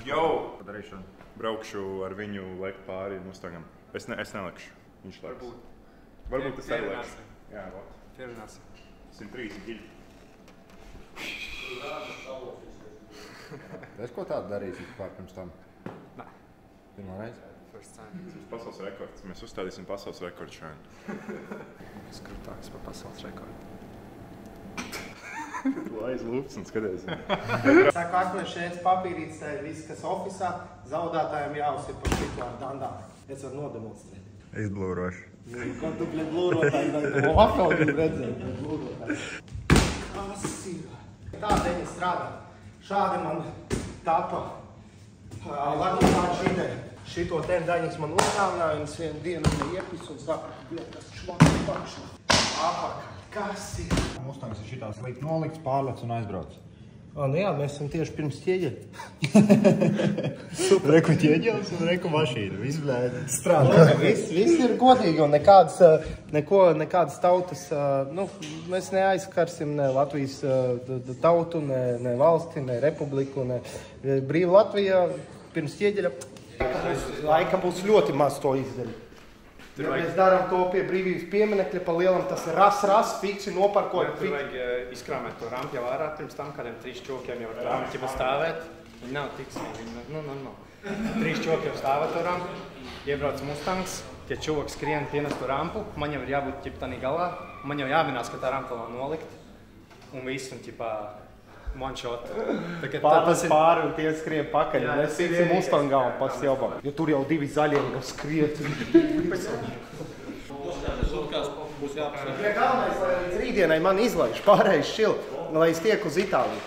Jau braukšu ar viņu lekt pāri Mustangam. Es nelekšu. Viņš leks. Varbūt es arī lekšu. Jā, vot. Pierunāsim. 130 giļi. Es ko tādu darīsi vispār pirms tam? Nē. Pirmā reize? First time. Tas pasaules rekords. Mēs uzstādīsim pasaules rekordu šodien. Es krūtāks par pasaules rekordu. Laiz lūpts un skaties. Saka, akmēs šeit papīrīts, viss, kas ofisā, zaudētājiem jāuzsver par šitu ar dandām. Es varu nodemonstrēt. Es blūrošu. Ko tu, bļa, blūrotāji, vai tu atkal gribi redzēt, bļa, blūrotāji. Kas ir? Tā deņa strādā. Šādi man tapa Latvijā šitē. Šito ten daņas man uzdāvināja, un es vienu dienu iepis un saka, bļa, tas švaks pakšā. Apakaļ. Kas ir? Mustangs ir šitās likt nolikts, pārlec un aizbrauc. Nu jā, mēs esam tieši pirms ķieģeļa. Reku ķieģelis un reku mašīna. Viss, blēd, strādā. Viss ir godīgi un nekādas tautas, mēs neaizskarsim ne Latvijas tautu, ne valsti, ne republiku, ne brīvu Latviju pirms ķieģeļa. Laika būs ļoti maz to izdarīt. Ja mēs darām to pie brīvības pieminekļa pa lielam, tas ir ras, fiksi, noparkojam. Tur vajag izkrāmēt to rampu jau ārā pirms tam, kādiem 3 čokiem jau ar rampu ķipa stāvēt. Viņi nav tik smīgi, viņi 3 čokiem stāvēt to rampu, iebrauc Mustangs, tie čoki skrien pienes to rampu, man jau ir jābūt ķipa tanī galā, man jau jāminās, ka tā rampa vēl nolikt, un viss, un ķipa one shot. Pārlis pāri un tie skrien pakaļ, un mēs tiksim Mustangā un pasjobam. Jo tur jau 2 zaļiem jau skriet. Galvenais, lai līdz rītdienai man izlaiž pārējais šilt, lai es tieku uz Itāliju.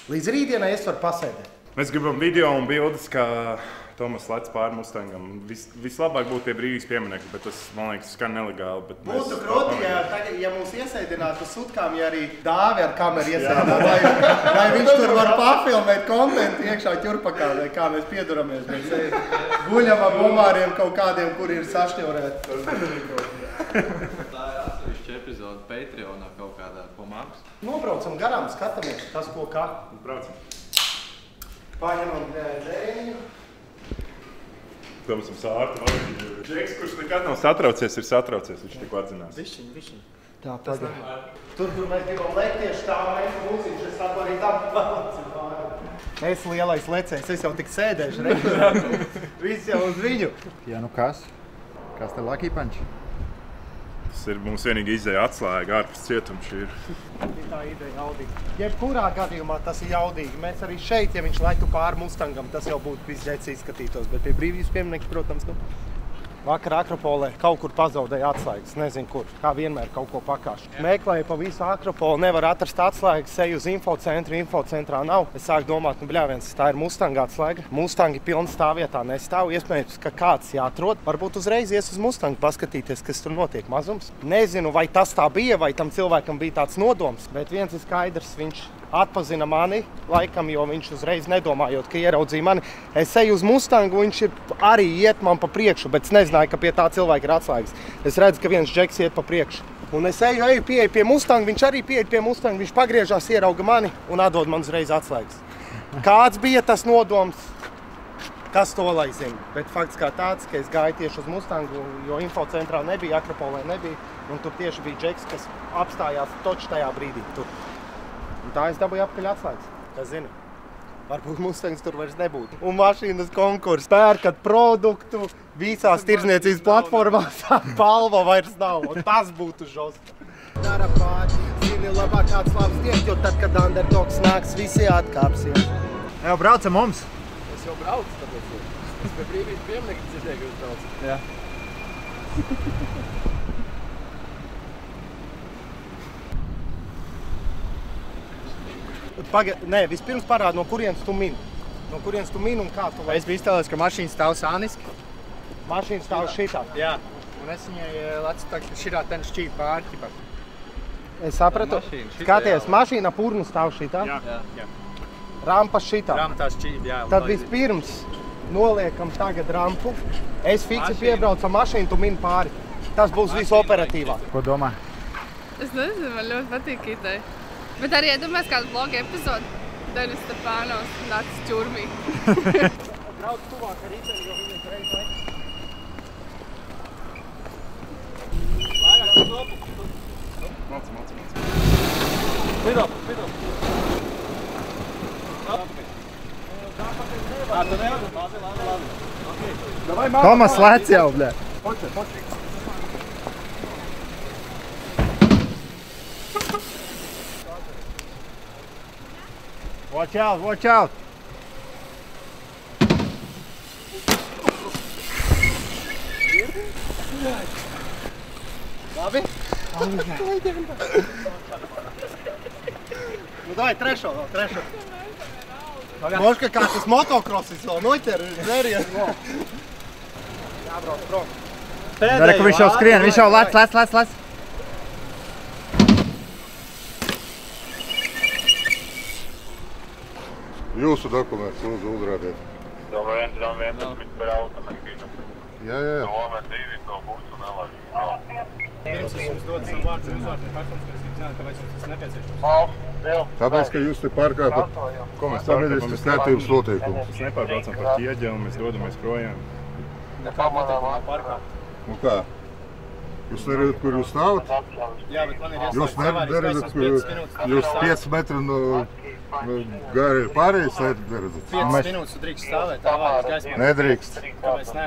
Līdz rītdienai es varu pasēdēt. Mēs gribam video un bildes, kā Tomas lec pāri Mustangam. Vislabāk būtu pie brīvības pieminekļa, bet tas, man liekas, skan nelegāli. Būtu kroti, ja mūs iesaidinātu sutkām, ja arī Dāvi ar kameru iesaidinātu, lai viņš tur var papilmēt kontentu iekšā ķurpakā, vai kā mēs pieduramies. Mēs guļam ar bomāriem kaut kādiem, kuri ir sašķaurēti. Tā ir atsevišķa epizode Patreonā kaut kādā po mākslu. Nobraucam garām, skatāmies tas, ko kā. Braucam. Paņemam dzēriņu. Domāsim sārtu. Džeks, kurš nekad nav satraucies, ir satraucies. Viņš tikko atzinās. Višķiņ. Tā, pagaid. Tur mēs gribam lekt tieši tā, mēs mūziņš, es saku arī tā palacim pāri. Es lielais lecējs, es jau tik sēdēšu, viss jau uz viņu. Jā, nu kas? Kas te Lucky Punch? Tas ir mums vienīgi izēja atslēga ārpus cietums šī ir. Tā ideja jaudīga. Jebkurā gadījumā tas ir jaudīgi. Mēs arī šeit, ja viņš laiktu pāri Mustangam, tas jau būtu viss ģets izskatītos. Bet pie brīvības pieminekļa, protams, vakar Akropolē kaut kur pazaudēja atslēgas. Nezinu kur, kā vienmēr kaut ko pakāšu. Meklēju pa visu Akropolu, nevar atrast atslēgas, eju uz infocentru, infocentrā nav. Es sāku domāt, bļāviens, tā ir Mustanga atslēga. Mustangi pilni stāvvietā nestāv. Iespējams, ka kāds jāatrod. Varbūt uzreiz ies uz Mustangu paskatīties, kas tur notiek mazums. Nezinu, vai tas tā bija, vai tam cilvēkam bija tāds nodoms, bet viens ir skaidrs, viņš atpazina mani, laikam, jo viņš uzreiz nedomājot, ka ieraudzīja mani. Es eju uz Mustangu, viņš ir arī iet man pa priekšu, bet es nezināju, ka pie tā cilvēka ir atslēgas. Es redzu, ka viens džeks iet pa priekšu. Un es eju pie Mustanga, viņš arī pieeja pie Mustanga, viņš pagriežās, ierauga mani un atdod man uzreiz atslēgas. Kāds bija tas nodoms? Kas to lai zina? Bet fakts kā tāds, ka es gāju tieši uz Mustangu, jo infocentrā nebija, Akropolē nebija, un tur tieši bija džeks, kas apstājās toči tajā brīdī tur. Un tā es dabūju apkaļ atslēgas, kas zina. Varbūt Mustangs tur vairs nebūtu. Un mašīnas konkurss, pērkat produktu, visās tirdzniecības platformās, palva vairs nav, un tas būtu žosti. Dara pāri, zini labāk kāds labs tiek, jo tad, kad underdogs nāks, visi atkāpsies. Jau braucam mums! Es jau braucu, tāpēc es pie brīvības pieminekļa dzirdēju, ka jūs braucat. Jā. Nē, vispirms parāda, no kurienes tu mini. No kurienes tu mini un kā tu vai... Es biju iztēlēs, ka mašīna stāv sāniski. Mašīna stāv šitā. Jā. Un es viņai lecu tā, ka šitā ten šķīp pāri. Es sapratu. Skaties, mašīna purnu stāv šitā. Jā. Rampa šitā. Rampa šķīp, jā. Tad vispirms noliekam tagad rampu. Es fiksi piebraucu mašīnu, tu mini pāri. Tas būs visoperatīvāk. Ko domā? Es nezinu, man ļoti patīk ideja. Bet arī iedomājies kādu vlogu epizodu. Denis Stepānovs un Dācis Čurmī. Brauc tuvāk ar riteni, jo viņi reiz laik. Vairāk uz lopu. Māc. Vidop. Tomas lēc jau, bļē. Watch out. Labi? Nu, daj, trešo. Možda kā tas motokrosis vēl noķer, zvērien. Jābrauc prom. Dara, ka viņš jau skrien, viņš jau lēc. Jūsu dokuments, lūdzu, uzrādiet. Dom 11 par automašīnu. Jā. Dom 2 no būs un nelaiž. Pirms es jums dodu savu vārdu, personiskas zināt, kāpēc jums tas nepieciešams. Tāpēc, ka jūs te pārkāpat sabiedriskas kārtības noteikumus. Mēs nepārbraucam par ķieģeli, mēs dodamies projām. Nekā noteikuma pārkāpt. Nu kā? Jūs neredzat, kur jūs stāvat? Jā, bet man ir Jūs ieslēgts neredzat, kur jūs 5 metri no gāri ir pārējais, neredzat? 5 minūtes drīkst stāvēt, avārijas gaismā. Nedrīkst. Kāpēc ne?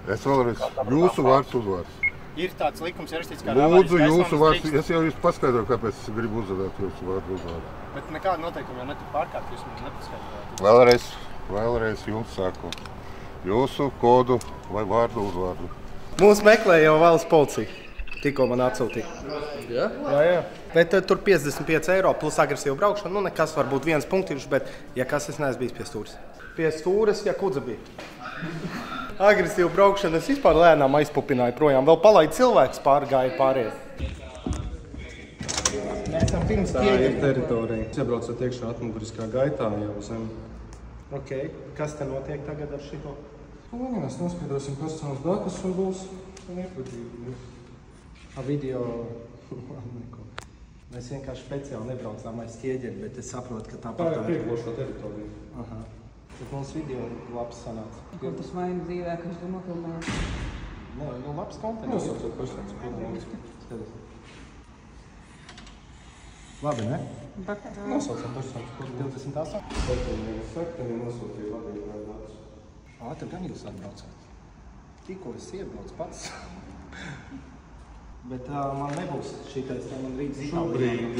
Es vēlreiz. Jūsu vārds uzvārds. Ir tāds likums ierakstīts, kā Lūdzu, jūsu vārds. Es jau jūs paskaidroju, kāpēc es gribu uzvadāt jūsu vārdu uzvārdu. Bet nekāda noteikuma jau netika pārkāpt, jūs man nepaskaidrojāt. Vēlreiz jums saku. Jūsu kodu vai vārdu uzvārdu. Mūs meklē jau valsts policija. Tikko man atsūtīja. Jā? Jā. Bet tur 55 eiro plus agresīva braukšana. Nu, nekas varbūt viens punktīšs, bet ja kas, es neesmu bijis pie stūres. Pie stūres, ja kudza bija. Agresīva braukšana, es vispār lēnām aizpupināju projām. Vēl palaid cilvēks pārgāja pārējais. Mēs esam pirms tā ir teritorija. Es iebraucu iekšā atmuguriskā gaitā jau zem. Ok. Kas te notiek tagad ar šito? Viņi mēs noskaidrosim personas datus un būs nepatīkami. Video. Mēs vienkārši speciāli nebraucām aiz ķieģeni, bet es saprotu, ka tāpat tā ir prieklošā teritorija. Aha. Bet mums video labs sanāca. Ko tas vaina dzīvē, ka viņš to nofilmēja? Nē, nu labs konteksts. Nosaucot personas kodu. Labi, ne? Nosaucam personas kodu. 28? Septembrī nosūtīja vadītāju datus. Tad gan jūs atbraucāt. Tikko es iebraucu pats. Bet man nebūs šitais, man rīt zināt. Šobrīd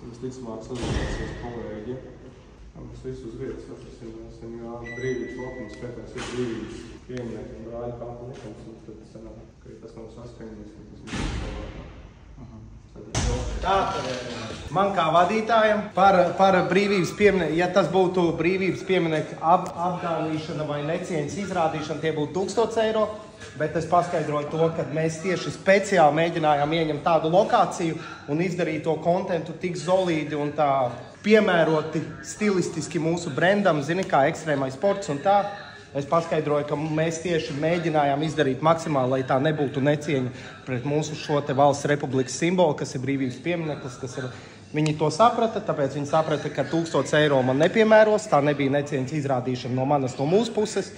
visticamāk sazināsies kolēģi. Mēs visu uz vietas atrasināsim, jo brīvības laukums pētās ir brīvības pieminieki un brāļu kāpu likums, un tad sanāk, ka tas nav saskaņojies, ka tas mums Tātad man kā vadītājam par brīvības pieminieku, ja tas būtu brīvības pieminieku apgānīšana vai necieņas izrādīšana, tie būtu 1000 eiro, bet es paskaidroju to, ka mēs tieši speciāli mēģinājām ieņemt tādu lokāciju un izdarīt to kontentu tik solīdi un tā piemēroti stilistiski mūsu brendam, zini, kā ekstrēmais sports un tā. Es paskaidroju, ka mēs tieši mēģinājām izdarīt maksimāli, lai tā nebūtu necieņa pret mūsu šo te valsts republikas simbolu, kas ir brīvības piemineklis, kas ir... Viņi to saprata, tāpēc viņi saprata, ka 1000 eiro man nepiemēros, tā nebija necieņas izrādīšana no manas, no mūsu puses.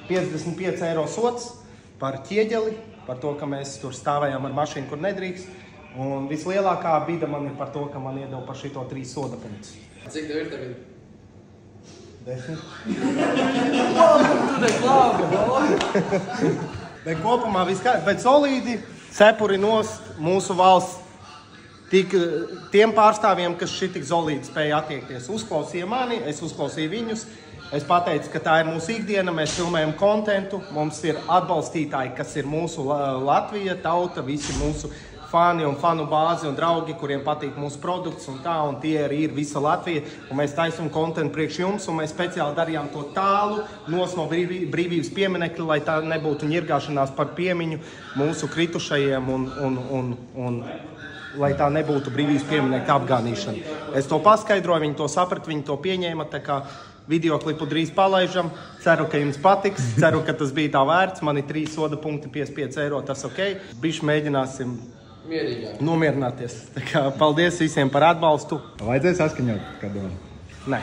55 eiro sots par ķieģeli, par to, ka mēs tur stāvējām ar mašīnu, kur nedrīkst. Un vislielākā bida man ir par to, ka man iedeva par šito 3 soda punktus. Cik tev ir tagad? 10. Tu neklābi, Bet kopumā viss kā, bet solīdi cepuri nost mūsu valsts tiem pārstāvjiem, kas šitik solīdi spēja attiekties. Uzklausīja mani, es uzklausīju viņus. Es pateicu, ka tā ir mūsu ikdiena, mēs filmējam kontentu, mums ir atbalstītāji, kas ir mūsu Latvija, tauta, visi mūsu fani un fanu bāzi un draugi, kuriem patīk mūsu produkts un tā, un tie arī ir visa Latvija, un mēs taisam kontentu priekš jums, un mēs speciāli darījām to tālu no brīvības pieminekļa, lai tā nebūtu ņirgāšanās par piemiņu mūsu kritušajiem un lai tā nebūtu brīvības pieminekļa apgānīšana. Es to paskaidroju, viņi to saprata, viņi to pieņēma, tā kā videoklipu drīz palaižam. Ceru, ka jums patiks, ceru, ka tas bija tā vērts. Man ir 3 soda punkti, 55 eiro, tas ok. Bišķi mēģināsim nomierināties. Tā kā paldies visiem par atbalstu. Vajadzēja saskaņot, kad Nē.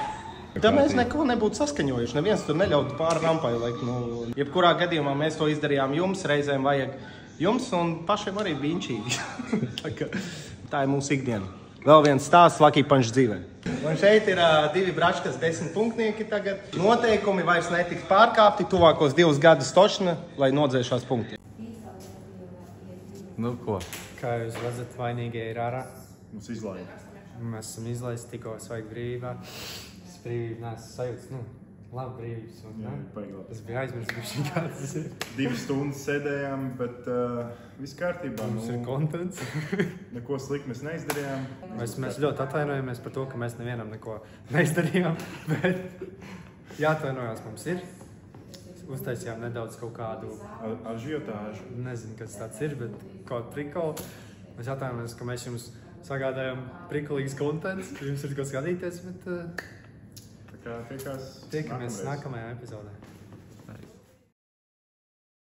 Tad mēs neko nebūtu saskaņojuši. Neviens tur neļautu pāri rampai likt. Nu, jebkurā gadījumā mēs to izdarījām jums, reizēm vajag jums un pašiem arī biņķīgi. Tā ir mūsu ikdiena. Vēl viens stāsts Lucky Punch dzīvē. Un šeit ir 2 bračkas 10 punktnieki tagad. Noteikumi vairs netiks pārkāpti tuvākos 2 gadus točna, lai nodzēšās punkti. Nu ko? Kā jūs redzat, vainīgie ir ārā. Mums izlaida. Mēs esam izlaisti tikko svaigi brīvībā. Es brīvību neesmu sajūts, labi brīvības. Jā, baigi labi. Es biju aizmirst, kāds tas ir. 2 stundas sēdējām, bet viss kārtībā. Mums ir kontents. Neko slikti mēs neizdarījām. Mēs ļoti atvainojamies par to, ka mēs nevienam neko neizdarījām, bet jāatvainojās mums ir. Uztaisījām nedaudz kaut kādu ažiotāžu. Nezinu, kas tāds ir, bet kaut prikolu. Mēs atvainojamies, ka mēs jums sagādājam prikolīgas kontents. Jums ir ko skatīties, bet tiekamies nākamajā epizodē.